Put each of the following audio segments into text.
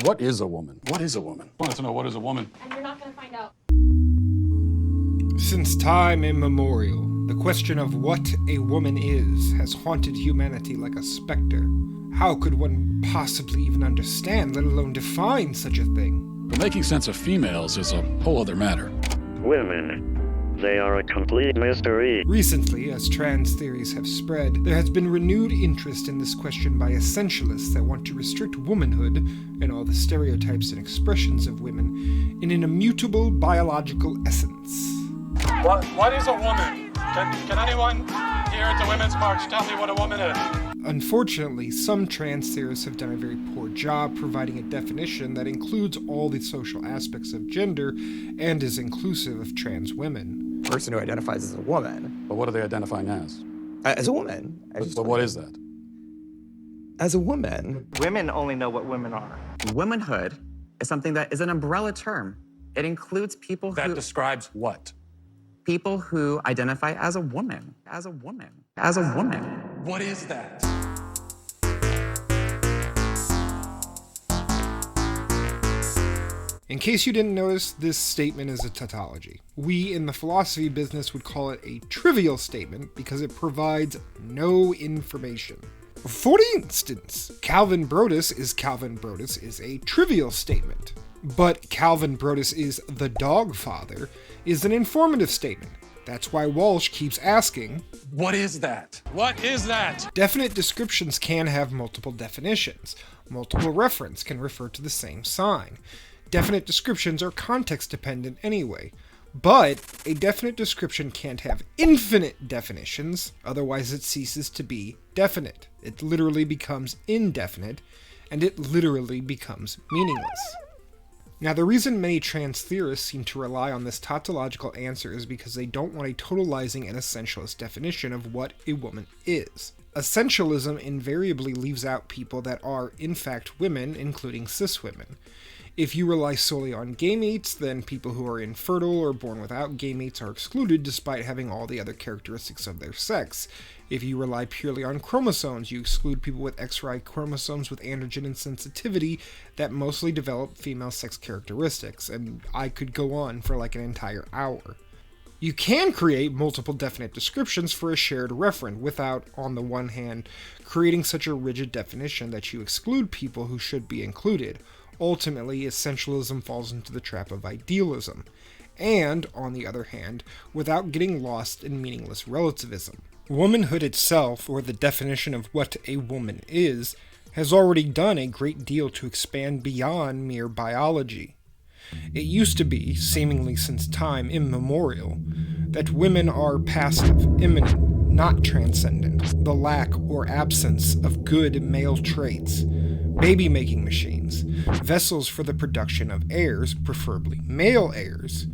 What is a woman? What is a woman? I want to know what is a woman. And you're not going to find out. Since time immemorial, the question of what a woman is has haunted humanity like a specter. How could one possibly even understand, let alone define such a thing? But making sense of females is a whole other matter. Women. They are a complete mystery. Recently, as trans theories have spread, there has been renewed interest in this question by essentialists that want to restrict womanhood, and all the stereotypes and expressions of women, in an immutable biological essence. What is a woman? Can anyone here at the Women's March tell me what a woman is? Unfortunately, some trans theorists have done a very poor job providing a definition that includes all the social aspects of gender and is inclusive of trans women. Person who identifies as a woman. But what are they identifying as? As a woman. But what is that? As a woman. Women only know what women are. Womanhood is something that is an umbrella term. It includes people That describes what? people who identify as a woman, as a woman, as a woman. What is that? In case you didn't notice, this statement is a tautology. We in the philosophy business would call it a trivial statement because it provides no information. For instance, Calvin Brodus is a trivial statement. But Calvin Brodus is the dog father is an informative statement. That's why Walsh keeps asking, What is that? What is that? Definite descriptions can have multiple definitions. Multiple reference can refer to the same sign. Definite descriptions are context dependent anyway. But a definite description can't have infinite definitions, otherwise it ceases to be definite. It literally becomes indefinite, and it literally becomes meaningless. Now, the reason many trans theorists seem to rely on this tautological answer is because they don't want a totalizing and essentialist definition of what a woman is. Essentialism invariably leaves out people that are, in fact, women, including cis women. If you rely solely on gametes, then people who are infertile or born without gametes are excluded despite having all the other characteristics of their sex. If you rely purely on chromosomes, you exclude people with XY chromosomes with androgen insensitivity that mostly develop female sex characteristics, and I could go on for like an entire hour. You can create multiple definite descriptions for a shared referent without, on the one hand, creating such a rigid definition that you exclude people who should be included. Ultimately, essentialism falls into the trap of idealism, and, on the other hand, without getting lost in meaningless relativism. Womanhood itself, or the definition of what a woman is, has already done a great deal to expand beyond mere biology. It used to be, seemingly since time immemorial, that women are passive, immanent, not transcendent, the lack or absence of good male traits, baby-making machines, vessels for the production of heirs, preferably male heirs,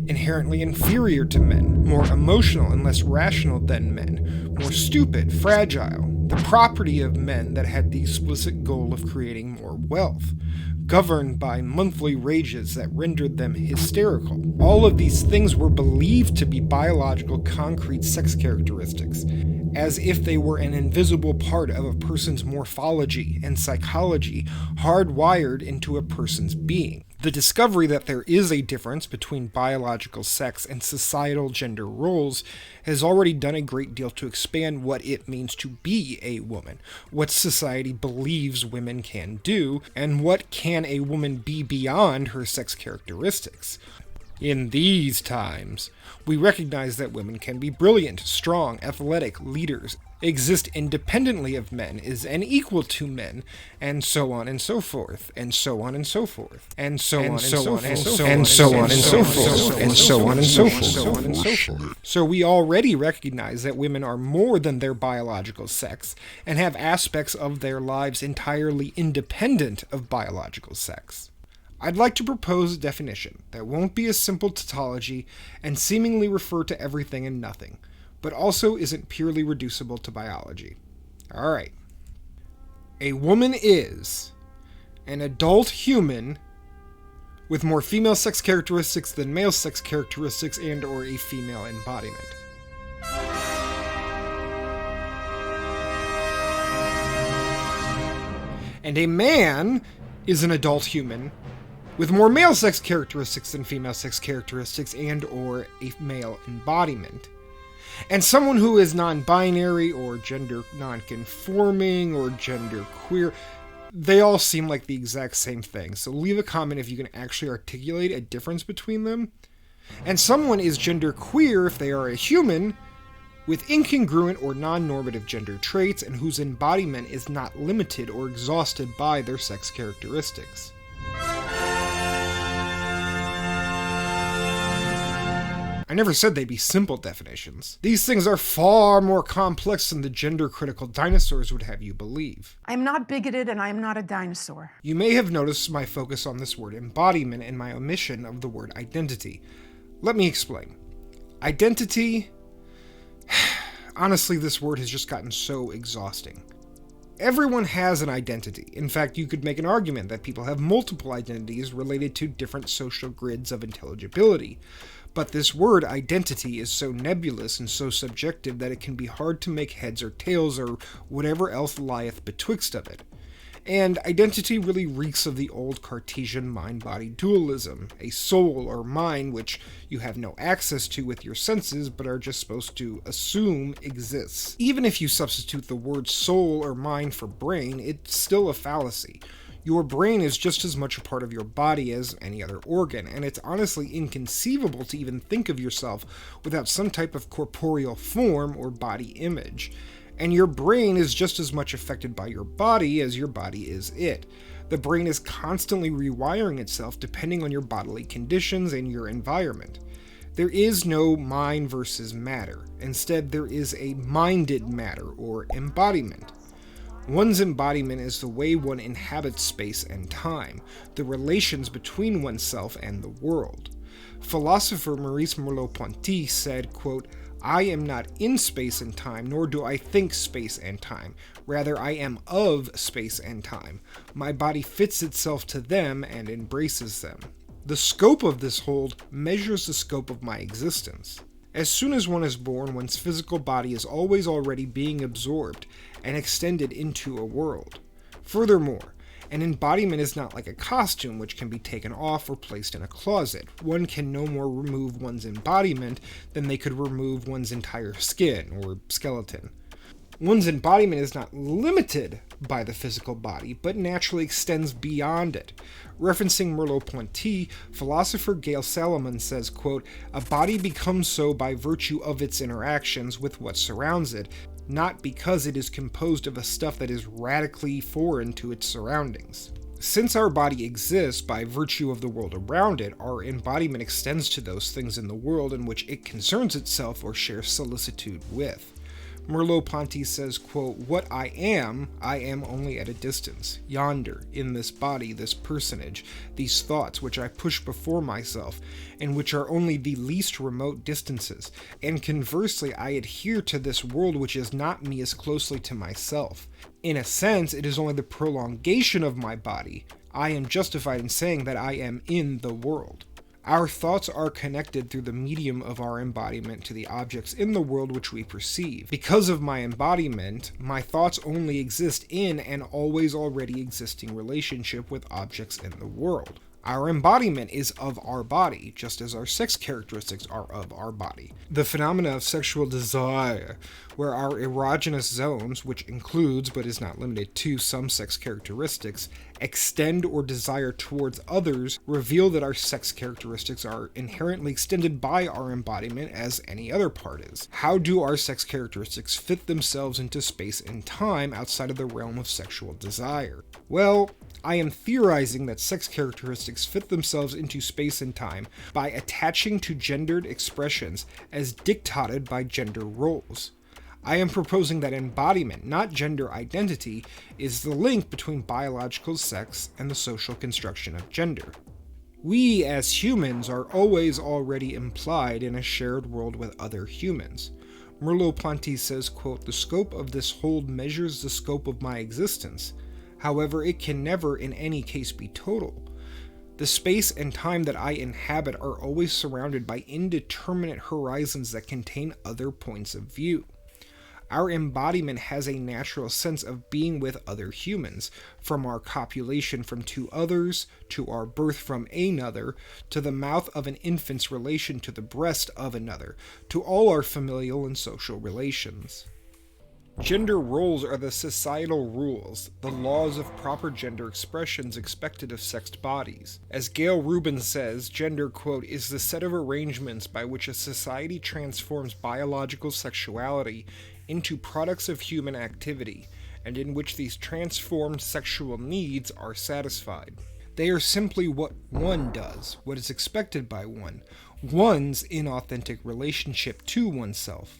inherently inferior to men, more emotional and less rational than men, more stupid, fragile, the property of men that had the explicit goal of creating more wealth, governed by monthly rages that rendered them hysterical. All of these things were believed to be biological concrete sex characteristics, as if they were an invisible part of a person's morphology and psychology hardwired into a person's being. The discovery that there is a difference between biological sex and societal gender roles has already done a great deal to expand what it means to be a woman, what society believes women can do, and what can a woman be beyond her sex characteristics. In these times, we recognize that women can be brilliant, strong, athletic, leaders, exist independently of men, is and equal to men, and so on and so forth, and so on and so forth, and so on and so on and so on and so on and so forth, and so on and so forth. So we already recognize that women are more than their biological sex, and have aspects of their lives entirely independent of biological sex. I'd like to propose a definition that won't be a simple tautology and seemingly refer to everything and nothing, but also isn't purely reducible to biology. Alright. A woman is an adult human with more female sex characteristics than male sex characteristics and or a female embodiment. And a man is an adult human with more male sex characteristics than female sex characteristics and or a male embodiment. And someone who is non-binary or gender non-conforming or genderqueer, they all seem like the exact same thing. So leave a comment if you can actually articulate a difference between them. And someone is genderqueer if they are a human with incongruent or non-normative gender traits and whose embodiment is not limited or exhausted by their sex characteristics. I never said they'd be simple definitions. These things are far more complex than the gender-critical dinosaurs would have you believe. I'm not bigoted and I'm not a dinosaur. You may have noticed my focus on this word embodiment and my omission of the word identity. Let me explain. Identity... Honestly, this word has just gotten so exhausting. Everyone has an identity. In fact, you could make an argument that people have multiple identities related to different social grids of intelligibility. But this word identity is so nebulous and so subjective that it can be hard to make heads or tails or whatever else lieth betwixt of it. And identity really reeks of the old Cartesian mind-body dualism, a soul or mind which you have no access to with your senses but are just supposed to assume exists. Even if you substitute the word soul or mind for brain, it's still a fallacy. Your brain is just as much a part of your body as any other organ, and it's honestly inconceivable to even think of yourself without some type of corporeal form or body image. And your brain is just as much affected by your body as your body is it. The brain is constantly rewiring itself depending on your bodily conditions and your environment. There is no mind versus matter. Instead, there is a minded matter or embodiment. One's embodiment is the way one inhabits space and time, the relations between oneself and the world. Philosopher Maurice Merleau-Ponty said, quote, "I am not in space and time, nor do I think space and time. Rather, I am of space and time. My body fits itself to them and embraces them. The scope of this hold measures the scope of my existence." As soon as one is born, one's physical body is always already being absorbed and extended into a world. Furthermore, an embodiment is not like a costume which can be taken off or placed in a closet. One can no more remove one's embodiment than they could remove one's entire skin or skeleton. One's embodiment is not limited by the physical body, but naturally extends beyond it. Referencing Merleau-Ponty, philosopher Gail Salomon says, quote, "A body becomes so by virtue of its interactions with what surrounds it, not because it is composed of a stuff that is radically foreign to its surroundings." Since our body exists by virtue of the world around it, our embodiment extends to those things in the world in which it concerns itself or shares solicitude with. Merleau-Ponty says, quote, "What I am only at a distance, yonder, in this body, this personage, these thoughts which I push before myself, and which are only the least remote distances, and conversely I adhere to this world which is not me as closely to myself. In a sense, it is only the prolongation of my body. I am justified in saying that I am in the world." Our thoughts are connected through the medium of our embodiment to the objects in the world which we perceive. Because of my embodiment, my thoughts only exist in an always already existing relationship with objects in the world. Our embodiment is of our body, just as our sex characteristics are of our body. The phenomena of sexual desire, where our erogenous zones, which includes but is not limited to some sex characteristics, extend or desire towards others, reveal that our sex characteristics are inherently extended by our embodiment as any other part is. How do our sex characteristics fit themselves into space and time outside of the realm of sexual desire? Well, I am theorizing that sex characteristics fit themselves into space and time by attaching to gendered expressions as dictated by gender roles. I am proposing that embodiment, not gender identity, is the link between biological sex and the social construction of gender. We, as humans, are always already implied in a shared world with other humans. Merleau-Ponty says, quote, "The scope of this hold measures the scope of my existence. However, it can never in any case be total. The space and time that I inhabit are always surrounded by indeterminate horizons that contain other points of view. Our embodiment has a natural sense of being with other humans, from our copulation from two others, to our birth from another, to the mouth of an infant's relation to the breast of another, to all our familial and social relations. Gender roles are the societal rules, the laws of proper gender expressions expected of sexed bodies. As Gail Rubin says, gender, quote, is the set of arrangements by which a society transforms biological sexuality into products of human activity, and in which these transformed sexual needs are satisfied. They are simply what one does, what is expected by one, one's inauthentic relationship to oneself.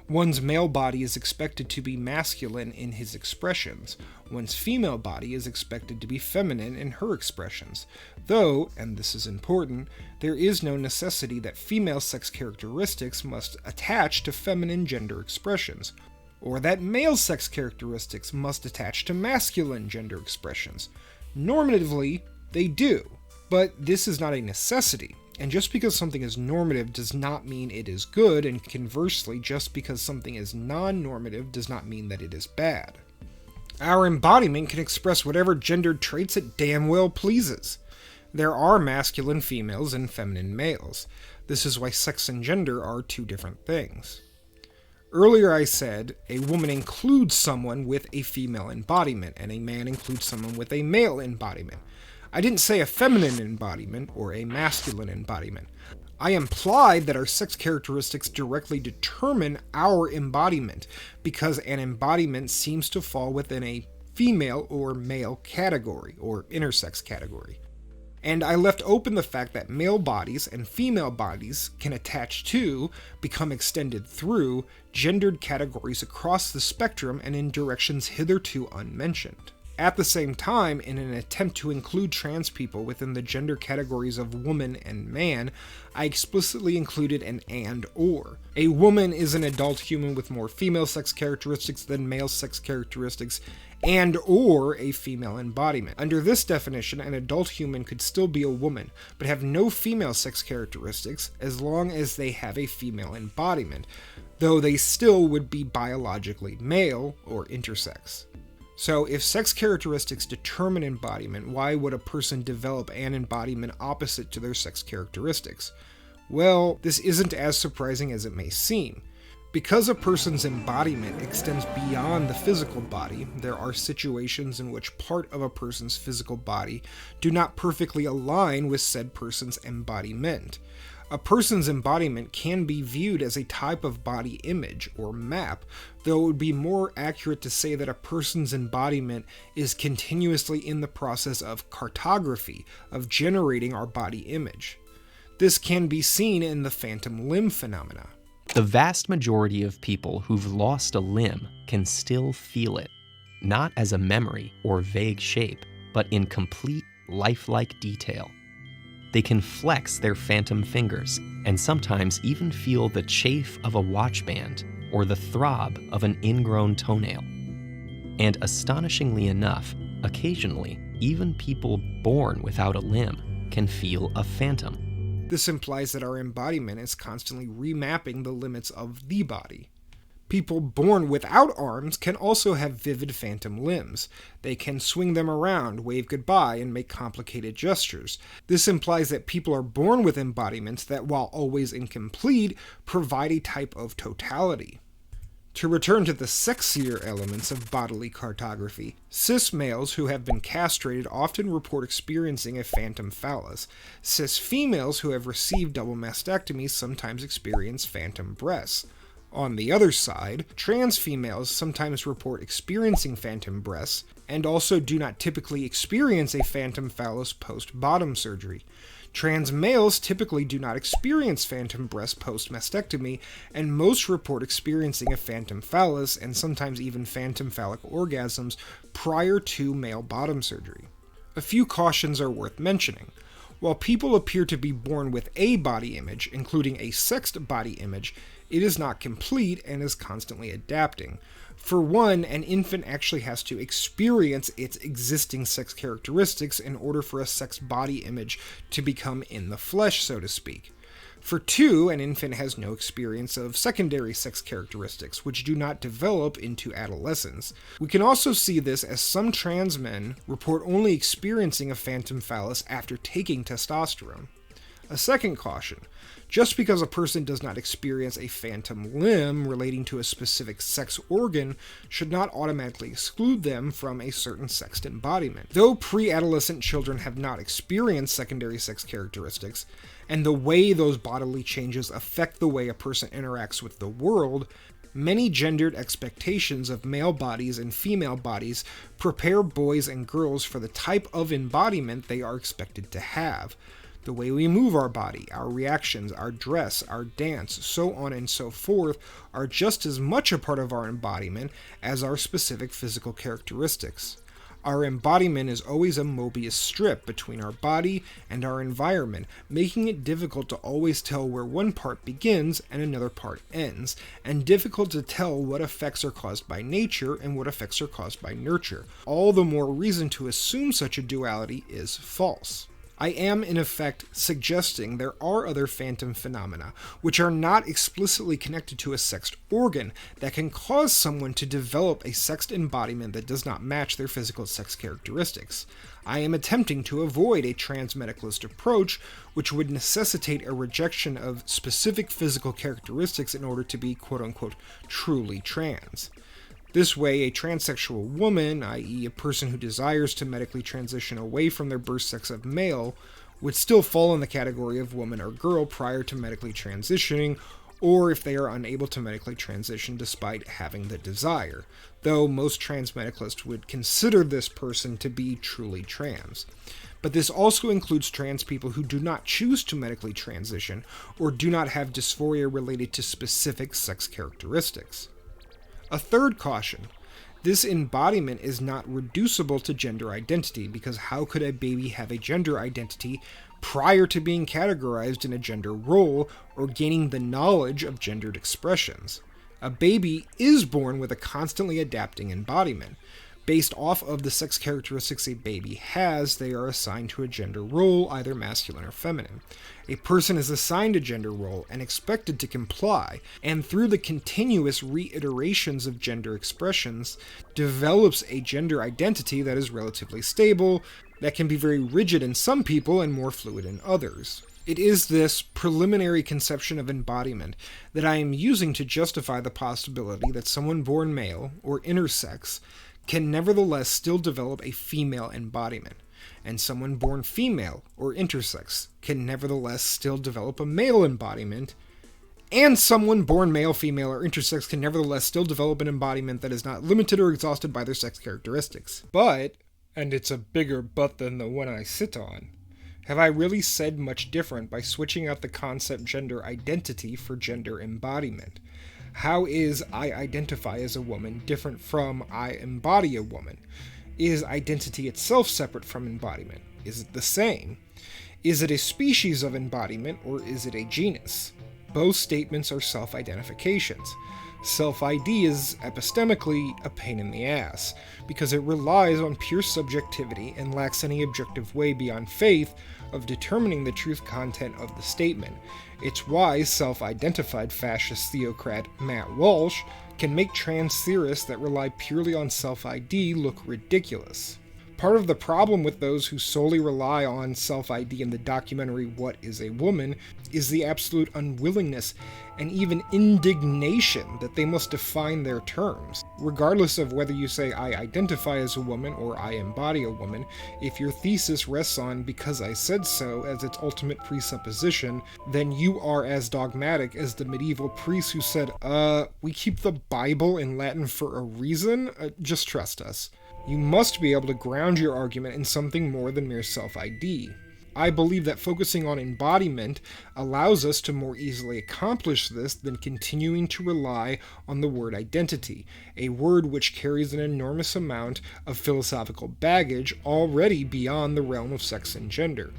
One's male body is expected to be masculine in his expressions. One's female body is expected to be feminine in her expressions. Though, and this is important, there is no necessity that female sex characteristics must attach to feminine gender expressions, or that male sex characteristics must attach to masculine gender expressions. Normatively, they do, but this is not a necessity. And just because something is normative does not mean it is good, and conversely, just because something is non-normative does not mean that it is bad. Our embodiment can express whatever gendered traits it damn well pleases. There are masculine females and feminine males. This is why sex and gender are two different things. Earlier I said a woman includes someone with a female embodiment, and a man includes someone with a male embodiment. I didn't say a feminine embodiment or a masculine embodiment. I implied that our sex characteristics directly determine our embodiment, because an embodiment seems to fall within a female or male category, or intersex category. And I left open the fact that male bodies and female bodies can attach to, become extended through, gendered categories across the spectrum and in directions hitherto unmentioned. At the same time, in an attempt to include trans people within the gender categories of woman and man, I explicitly included an and/or. A woman is an adult human with more female sex characteristics than male sex characteristics, and/or a female embodiment. Under this definition, an adult human could still be a woman, but have no female sex characteristics as long as they have a female embodiment, though they still would be biologically male or intersex. So, if sex characteristics determine embodiment, why would a person develop an embodiment opposite to their sex characteristics? Well, this isn't as surprising as it may seem. Because a person's embodiment extends beyond the physical body, there are situations in which part of a person's physical body do not perfectly align with said person's embodiment. A person's embodiment can be viewed as a type of body image, or map, though it would be more accurate to say that a person's embodiment is continuously in the process of cartography, of generating our body image. This can be seen in the phantom limb phenomena. The vast majority of people who've lost a limb can still feel it, not as a memory or vague shape, but in complete, lifelike detail. They can flex their phantom fingers, and sometimes even feel the chafe of a watch band or the throb of an ingrown toenail. And astonishingly enough, occasionally, even people born without a limb can feel a phantom. This implies that our embodiment is constantly remapping the limits of the body. People born without arms can also have vivid phantom limbs. They can swing them around, wave goodbye, and make complicated gestures. This implies that people are born with embodiments that, while always incomplete, provide a type of totality. To return to the sexier elements of bodily cartography, cis males who have been castrated often report experiencing a phantom phallus. Cis females who have received double mastectomies sometimes experience phantom breasts. On the other side, trans females sometimes report experiencing phantom breasts, and also do not typically experience a phantom phallus post-bottom surgery. Trans males typically do not experience phantom breasts post-mastectomy, and most report experiencing a phantom phallus and sometimes even phantom phallic orgasms prior to male bottom surgery. A few cautions are worth mentioning. While people appear to be born with a body image, including a sexed body image, it is not complete and is constantly adapting. For one, an infant actually has to experience its existing sex characteristics in order for a sex body image to become in the flesh, so to speak. For 2, an infant has no experience of secondary sex characteristics, which do not develop into adolescence. We can also see this as some trans men report only experiencing a phantom phallus after taking testosterone. A second caution: just because a person does not experience a phantom limb relating to a specific sex organ should not automatically exclude them from a certain sexed embodiment. Though pre-adolescent children have not experienced secondary sex characteristics, and the way those bodily changes affect the way a person interacts with the world, many gendered expectations of male bodies and female bodies prepare boys and girls for the type of embodiment they are expected to have. The way we move our body, our reactions, our dress, our dance, so on and so forth, are just as much a part of our embodiment as our specific physical characteristics. Our embodiment is always a Mobius strip between our body and our environment, making it difficult to always tell where one part begins and another part ends, and difficult to tell what effects are caused by nature and what effects are caused by nurture. All the more reason to assume such a duality is false. I am, in effect, suggesting there are other phantom phenomena, which are not explicitly connected to a sexed organ, that can cause someone to develop a sexed embodiment that does not match their physical sex characteristics. I am attempting to avoid a transmedicalist approach, which would necessitate a rejection of specific physical characteristics in order to be quote-unquote truly trans. This way, a transsexual woman, i.e. a person who desires to medically transition away from their birth sex of male, would still fall in the category of woman or girl prior to medically transitioning, or if they are unable to medically transition despite having the desire, though most transmedicalists would consider this person to be truly trans. But this also includes trans people who do not choose to medically transition, or do not have dysphoria related to specific sex characteristics. A third caution: this embodiment is not reducible to gender identity, because how could a baby have a gender identity prior to being categorized in a gender role or gaining the knowledge of gendered expressions? A baby is born with a constantly adapting embodiment. Based off of the sex characteristics a baby has, they are assigned to a gender role, either masculine or feminine. A person is assigned a gender role and expected to comply, and through the continuous reiterations of gender expressions, develops a gender identity that is relatively stable, that can be very rigid in some people and more fluid in others. It is this preliminary conception of embodiment that I am using to justify the possibility that someone born male, or intersex, can nevertheless still develop a female embodiment, and someone born female or intersex can nevertheless still develop a male embodiment, and someone born male, female, or intersex can nevertheless still develop an embodiment that is not limited or exhausted by their sex characteristics. But, and it's a bigger but than the one I sit on, have I really said much different by switching out the concept gender identity for gender embodiment? How is I identify as a woman different from I embody a woman? Is identity itself separate from embodiment? Is it the same? Is it a species of embodiment, or is it a genus? Both statements are self-identifications. Self-ID is epistemically a pain in the ass, because it relies on pure subjectivity and lacks any objective way beyond faith of determining the truth content of the statement. It's why self-identified fascist theocrat Matt Walsh can make trans theorists that rely purely on self-ID look ridiculous. Part of the problem with those who solely rely on self-ID in the documentary What is a Woman is the absolute unwillingness and even indignation that they must define their terms. Regardless of whether you say I identify as a woman or I embody a woman, if your thesis rests on because I said so as its ultimate presupposition, then you are as dogmatic as the medieval priests who said, we keep the Bible in Latin for a reason? Just trust us. You must be able to ground your argument in something more than mere self-ID. I believe that focusing on embodiment allows us to more easily accomplish this than continuing to rely on the word identity, a word which carries an enormous amount of philosophical baggage already beyond the realm of sex and gender.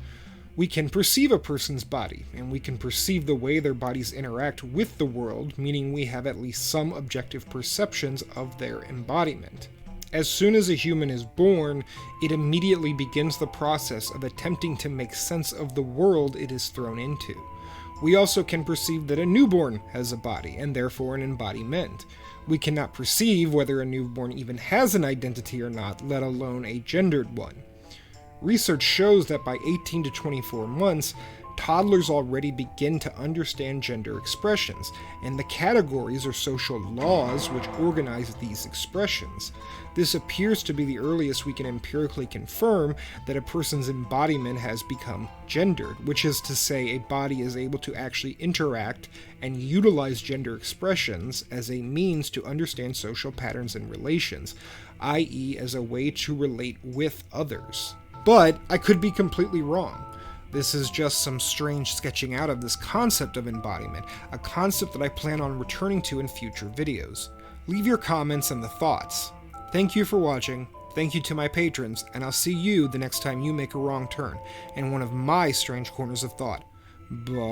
We can perceive a person's body, and we can perceive the way their bodies interact with the world, meaning we have at least some objective perceptions of their embodiment. As soon as a human is born, it immediately begins the process of attempting to make sense of the world it is thrown into. We also can perceive that a newborn has a body, and therefore an embodiment. We cannot perceive whether a newborn even has an identity or not, let alone a gendered one. Research shows that by 18 to 24 months, toddlers already begin to understand gender expressions, and the categories or social laws which organize these expressions. This appears to be the earliest we can empirically confirm that a person's embodiment has become gendered, which is to say a body is able to actually interact and utilize gender expressions as a means to understand social patterns and relations, i.e. as a way to relate with others. But I could be completely wrong. This is just some strange sketching out of this concept of embodiment, a concept that I plan on returning to in future videos. Leave your comments and the thoughts. Thank you for watching, thank you to my patrons, and I'll see you the next time you make a wrong turn in one of my strange corners of thought. Bye.